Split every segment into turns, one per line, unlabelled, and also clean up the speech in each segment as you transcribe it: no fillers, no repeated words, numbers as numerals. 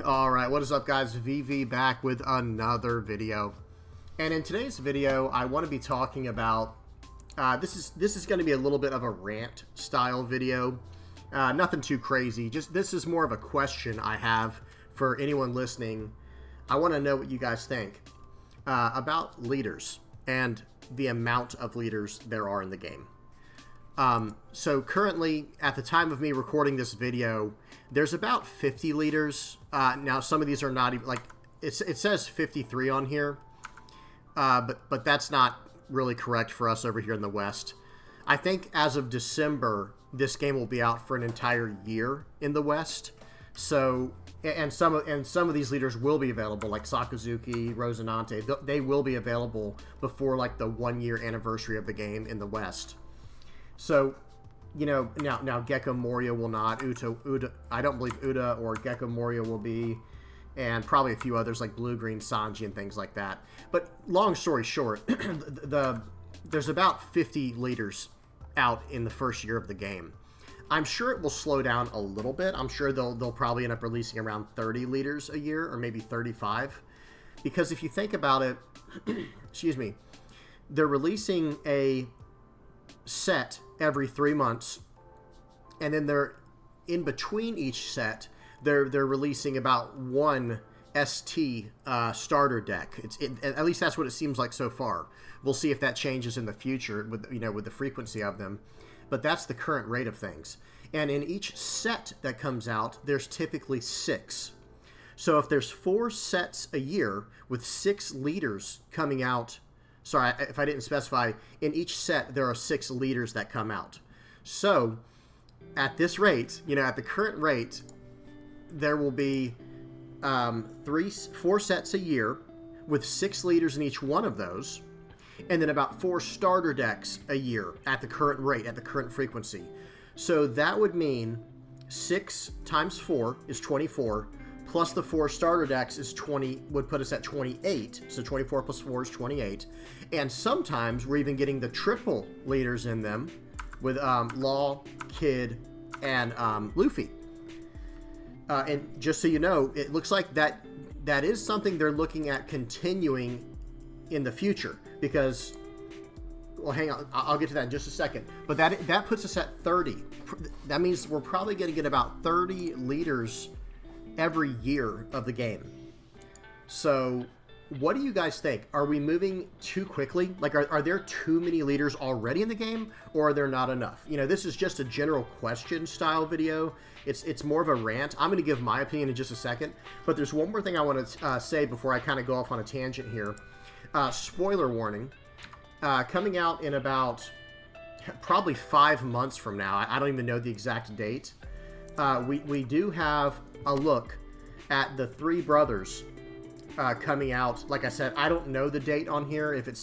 Alright, what is up guys? VV back with another video. And in today's video, I want to be talking about, this is going to be a little bit of a rant style video. Nothing too crazy, just this is more of a question I have for anyone listening. I want to know what you guys think about leaders and the amount of leaders there are in the game. So currently, at the time of me recording this video, there's about 50 leaders. Now, some of these are not even, like, it says 53 on here, but that's not really correct for us over here in the West. I think as of December, this game will be out for an entire year in the West. So, and some of these leaders will be available, like Sakazuki, Rosinante. They will be available before, like, the 1-year anniversary of the game in the West. So, you know, now Gecko Moria will not. Uda, I don't believe Uda or Gecko Moria will be, and probably a few others like Blue Green Sanji and things like that. But long story short, there's about 50 leaders out in the first year of the game. I'm sure it will slow down a little bit. I'm sure they'll probably end up releasing around 30 leaders a year, or maybe 35, because if you think about it, excuse me, they're releasing a set every 3 months, and then they're in between each set they're releasing about one ST starter deck. At least that's what it seems like so far. We'll see if that changes in the future with with the frequency of them, but that's the current rate of things. And in each set that comes out, there's typically 6. So if there's 4 sets a year with 6 leaders coming out, sorry, if I didn't specify, in each set there are 6 leaders that come out. So at this rate, at the current rate, there will be 4 sets a year with 6 leaders in each one of those, and then about 4 starter decks a year at the current rate, at the current frequency. So that would mean 6 times 4 is 24, plus the 4 starter decks is 20, would put us at 28. So 24 plus 4 is 28. And sometimes we're even getting the triple leaders in them with Law, Kid, and Luffy. And just so you know, it looks like that is something they're looking at continuing in the future, because, well, hang on, I'll get to that in just a second. But that puts us at 30. That means we're probably going to get about 30 leaders every year of the game. So what do you guys think? Are we moving too quickly? Like, are there too many leaders already in the game, or are there not enough? This is just a general question style video. It's more of a rant. I'm going to give my opinion in just a second, but there's one more thing I want to say before I kind of go off on a tangent here. Spoiler warning, coming out in about probably 5 months from now. I don't even know the exact date. We do have a look at the 3 brothers coming out. Like I said, I don't know the date on here. If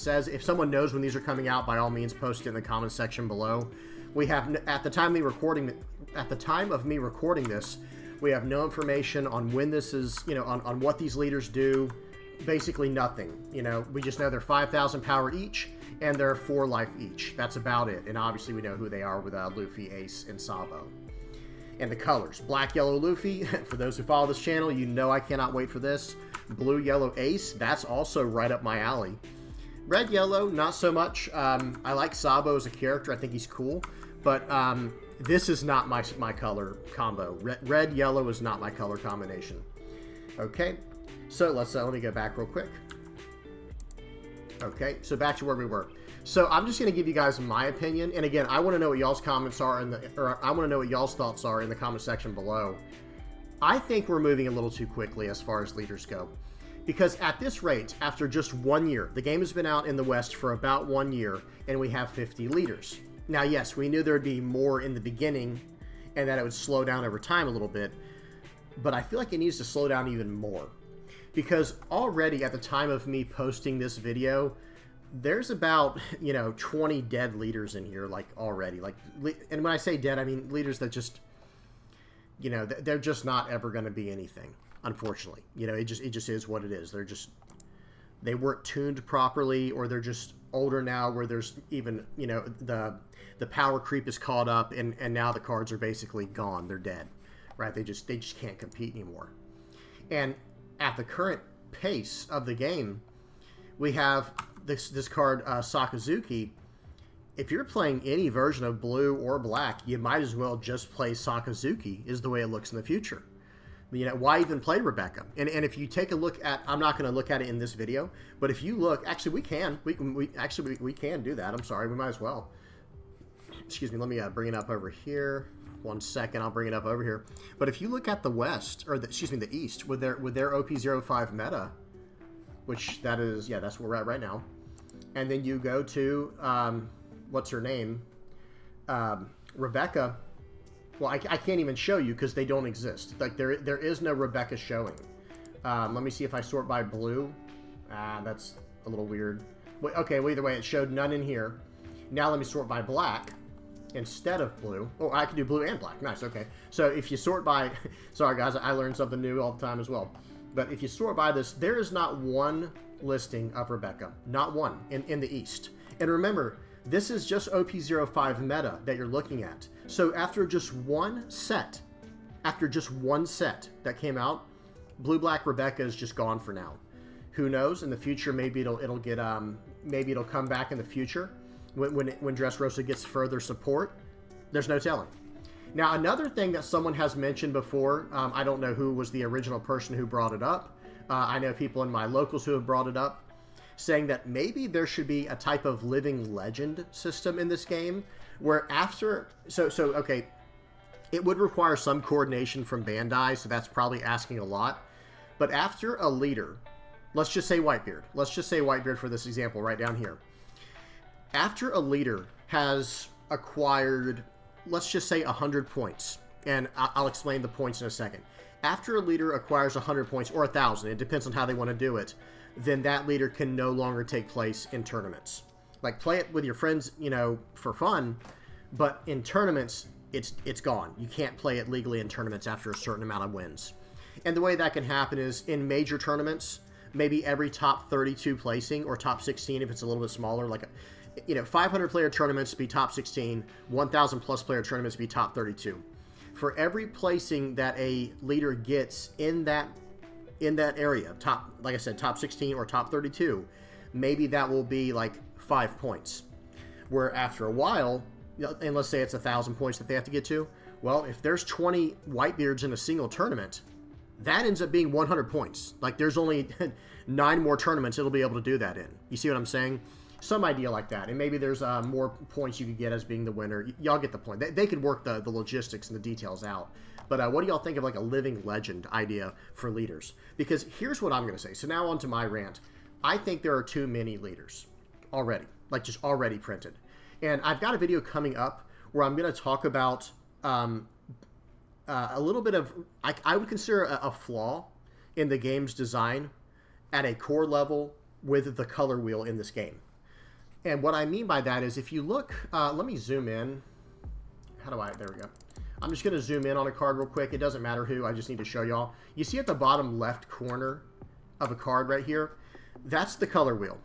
someone knows when these are coming out, by all means post it in the comment section below. We have, at the time of me recording this, we have no information on when this is, on what these leaders do. Basically nothing. We just know they're 5,000 power each, and they're 4 life each. That's about it. And obviously we know who they are with Luffy, Ace, and Sabo. And the colors: black, yellow, Luffy. For those who follow this channel, I cannot wait for this. Blue, yellow, Ace. That's also right up my alley. Red, yellow, not so much. I like Sabo as a character. I think he's cool. But this is not my color combo. Red, yellow is not my color combination. Okay, so let me go back real quick. Okay, so back to where we were. So I'm just going to give you guys my opinion, and again, I want to know what y'all's comments are I want to know what y'all's thoughts are in the comment section below. I think we're moving a little too quickly as far as leaders go, because at this rate, after just 1 year, the game has been out in the West for about 1 year, and we have 50 leaders. Now, yes, we knew there would be more in the beginning, and that it would slow down over time a little bit, but I feel like it needs to slow down even more, because already at the time of me posting this video, there's about 20 dead leaders in here, like, already. Like, and when I say dead, I mean leaders that just, they're just not ever going to be anything, unfortunately. It just is what it is. They weren't tuned properly, or they're just older now, where there's even, the power creep is caught up, and now the cards are basically gone. They're dead, right? They just can't compete anymore. And at the current pace of the game, we have this card, Sakazuki. If you're playing any version of blue or black, you might as well just play Sakazuki, is the way it looks in the future. You know, why even play Rebecca? And if you take a look at, I'm not going to look at it in this video, but if you look, actually we can do that. I'm sorry, we might as well. Excuse me, let me bring it up over here. 1 second, I'll bring it up over here. But if you look at the West, or the East, with their OP05 meta, which that is, yeah, that's where we're at right now. And then you go to, what's her name? Rebecca. Well, I can't even show you because they don't exist. Like, there is no Rebecca showing. Let me see if I sort by blue. That's a little weird. Okay, well, either way, it showed none in here. Now let me sort by black instead of blue. Oh, I can do blue and black. Nice, okay. So if you sort by... Sorry, guys, I learn something new all the time as well. But if you sort by this, there is not one listing of Rebecca. Not one in the East. And remember, this is just OP05 meta that you're looking at. So after just one set that came out, blue-black Rebecca is just gone for now. Who knows? In the future, maybe it'll get maybe it'll come back in the future when Dressrosa gets further support. There's no telling. Now, another thing that someone has mentioned before, I don't know who was the original person who brought it up. I know people in my locals who have brought it up, saying that maybe there should be a type of living legend system in this game where after... okay, it would require some coordination from Bandai, so that's probably asking a lot. But after a leader, let's just say Whitebeard. Let's just say Whitebeard for this example right down here. After a leader has acquired, let's just say 100 points, and I'll explain the points in a second. After a leader acquires 100 points, or 1,000, it depends on how they want to do it, then that leader can no longer take place in tournaments. Like, play it with your friends, you know, for fun, but in tournaments, it's gone. You can't play it legally in tournaments after a certain amount of wins. And the way that can happen is in major tournaments, maybe every top 32 placing, or top 16 if it's a little bit smaller, like, you know, 500 player tournaments be top 16, 1,000 plus player tournaments be top 32. For every placing that a leader gets in that area, top, like I said, top 16 or top 32, maybe that will be like 5 points. Where after a while, and let's say it's 1,000 points that they have to get to, well, if there's 20 Whitebeards in a single tournament, that ends up being 100 points. Like, there's only 9 more tournaments it'll be able to do that in. You see what I'm saying? Some idea like that. And maybe there's more points you could get as being the winner. Y'all get the point. They could work the logistics and the details out. But what do y'all think of like a living legend idea for leaders? Because here's what I'm going to say. So now on to my rant. I think there are too many leaders already. Like, just already printed. And I've got a video coming up where I'm going to talk about a little bit of... I would consider a flaw in the game's design at a core level with the color wheel in this game. And what I mean by that is, if you look, let me zoom in. There we go. I'm just going to zoom in on a card real quick. It doesn't matter who, I just need to show y'all. You see at the bottom left corner of a card right here? That's the color wheel.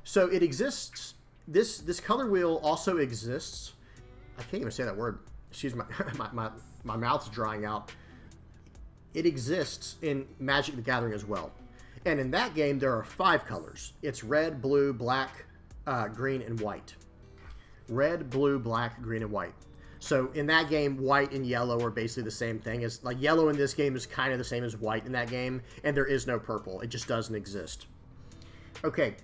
So it exists, this color wheel also exists. I can't even say that word. Excuse me, my mouth's drying out. It exists in Magic the Gathering as well. And in that game, there are 5 colors. It's red, blue, black, green, and white. Red, blue, black, green, and white. So in that game, white and yellow are basically the same thing. It's like yellow in this game is kind of the same as white in that game, and there is no purple. It just doesn't exist. Okay.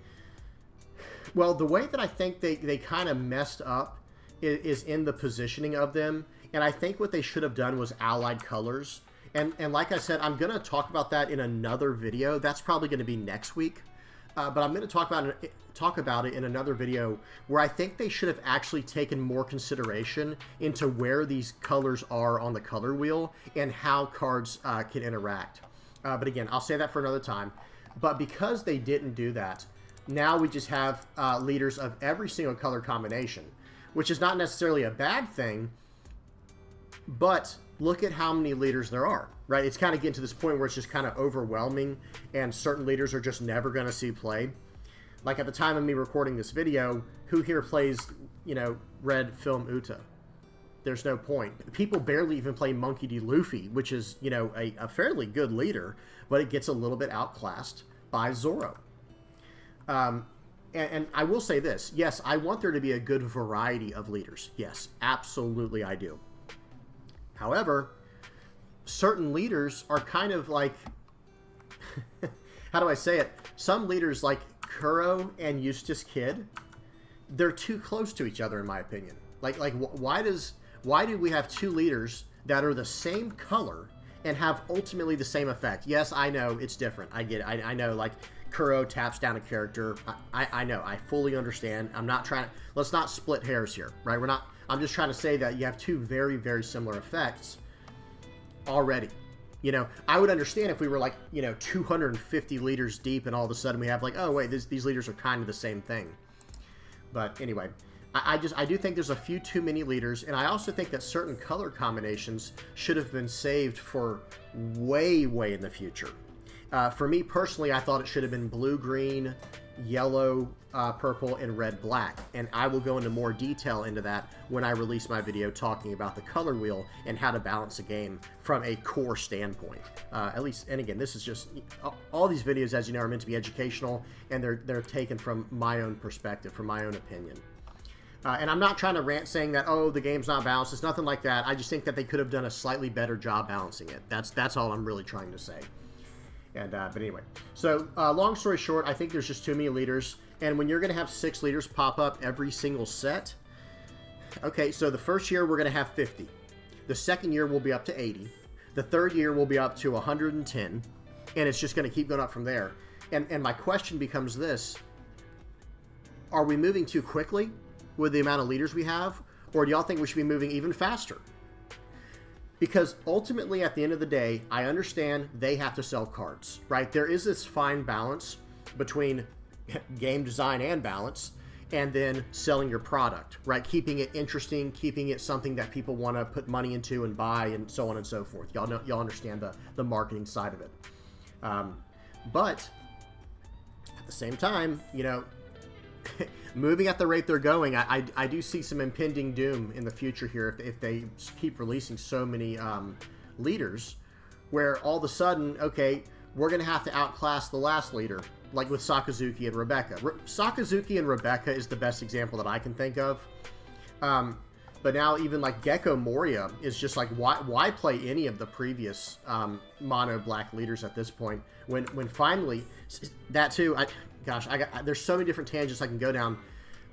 Well, the way that I think they kind of messed up is in the positioning of them, and I think what they should have done was allied colors. And like I said, I'm going to talk about that in another video. That's probably going to be next week. But I'm going to talk about it in another video where I think they should have actually taken more consideration into where these colors are on the color wheel and how cards can interact. But again, I'll say that for another time. But because they didn't do that, now we just have leaders of every single color combination, which is not necessarily a bad thing, but look at how many leaders there are, right? It's kind of getting to this point where it's just kind of overwhelming, and certain leaders are just never going to see play. Like at the time of me recording this video, who here plays, you know, Red Film Uta? There's no point. People barely even play Monkey D. Luffy, which is, you know, a fairly good leader, but it gets a little bit outclassed by Zoro. And I will say this. Yes, I want there to be a good variety of leaders. Yes, absolutely I do. However, certain leaders are kind of like... how do I say it? Some leaders like Kuro and Eustace Kid, they're too close to each other, in my opinion. Why do we have two leaders that are the same color and have ultimately the same effect? Yes, I know it's different. I get it. I know, like, Kuro taps down a character. I know. I fully understand. I'm not trying to... Let's not split hairs here, right? We're not... I'm just trying to say that you have two very, very similar effects already. You know, I would understand if we were, like, you know, 250 leaders deep and all of a sudden we have, like, oh, wait, these leaders are kind of the same thing. But anyway... I do think there's a few too many leaders, and I also think that certain color combinations should have been saved for way, way in the future. For me personally, I thought it should have been blue, green, yellow, purple, and red, black. And I will go into more detail into that when I release my video talking about the color wheel and how to balance a game from a core standpoint. At least, and again, this is just, all these videos, as you know, are meant to be educational, and they're taken from my own perspective, from my own opinion. And I'm not trying to rant saying that, oh, the game's not balanced. It's nothing like that. I just think that they could have done a slightly better job balancing it. That's all I'm really trying to say. And but anyway, so long story short, I think there's just too many leaders. And when you're going to have 6 leaders pop up every single set, okay, so the first year we're going to have 50. The second year we'll be up to 80. The third year we'll be up to 110. And it's just going to keep going up from there. And my question becomes this. Are we moving too quickly with the amount of leaders we have, or do y'all think we should be moving even faster? Because ultimately, at the end of the day, I understand they have to sell cards, right? There is this fine balance between game design and balance, and then selling your product, right? Keeping it interesting, keeping it something that people want to put money into and buy, and so on and so forth. Y'all know, y'all understand the marketing side of it. But at the same time, you know, moving at the rate they're going, I do see some impending doom in the future here if they keep releasing so many leaders, where all of a sudden, okay, we're going to have to outclass the last leader, like with Sakazuki and Rebecca. Sakazuki and Rebecca is the best example that I can think of. But now even like Gecko Moria is just like, why play any of the previous mono black leaders at this point when finally that too, there's so many different tangents I can go down.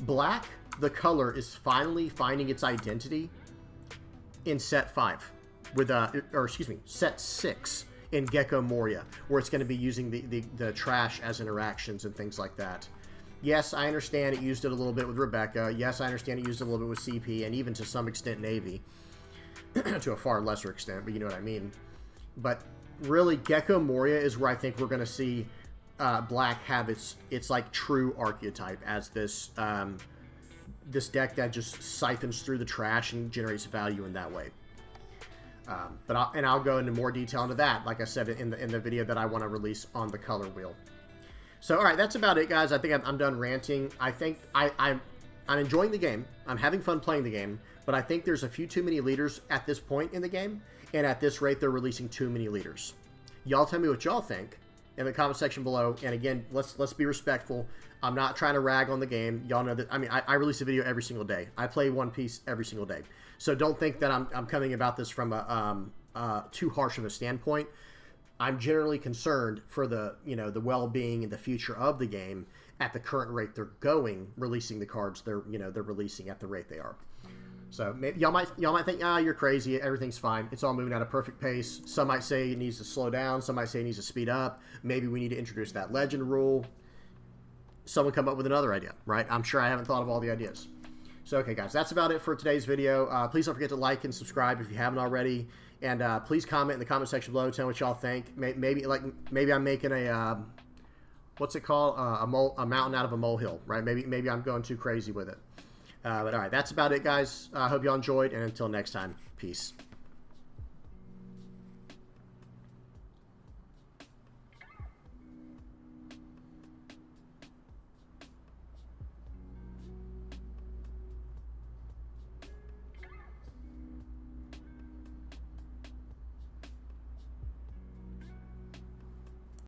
Black, the color, is finally finding its identity in set 5 with set 6 in Gecko Moria, where it's going to be using the trash as interactions and things like that. Yes, I understand it used it a little bit with Rebecca. Yes, I understand it used it a little bit with CP, and even to some extent Navy. To a far lesser extent, but you know what I mean. But really, Gecko Moria is where I think we're going to see Black have its like true archetype as this this deck that just siphons through the trash and generates value in that way. But I'll go into more detail into that, like I said in the video that I want to release on the color wheel. So, all right, that's about it, guys. I think I'm done ranting. I think I'm enjoying the game. I'm having fun playing the game, but I think there's a few too many leaders at this point in the game, and at this rate, they're releasing too many leaders. Y'all tell me what y'all think in the comment section below. And again, let's be respectful. I'm not trying to rag on the game. Y'all know that. I mean, I release a video every single day. I play One Piece every single day. So don't think that I'm coming about this from a too harsh of a standpoint. I'm generally concerned for the well-being and the future of the game at the current rate they're going, releasing the cards they're releasing at the rate they are. So maybe y'all might think, you're crazy, everything's fine, it's all moving at a perfect pace. Some might say it needs to slow down, some might say it needs to speed up. Maybe we need to introduce that legend rule. Someone come up with another idea, right? I'm sure I haven't thought of all the ideas. So okay, guys, that's about it for today's video. Please don't forget to like and subscribe if you haven't already. And please comment in the comment section below. Tell me what y'all think. Maybe I'm making a what's it called? A mountain out of a molehill, right? Maybe I'm going too crazy with it. But all right, that's about it, guys. I hope y'all enjoyed, and until next time, peace.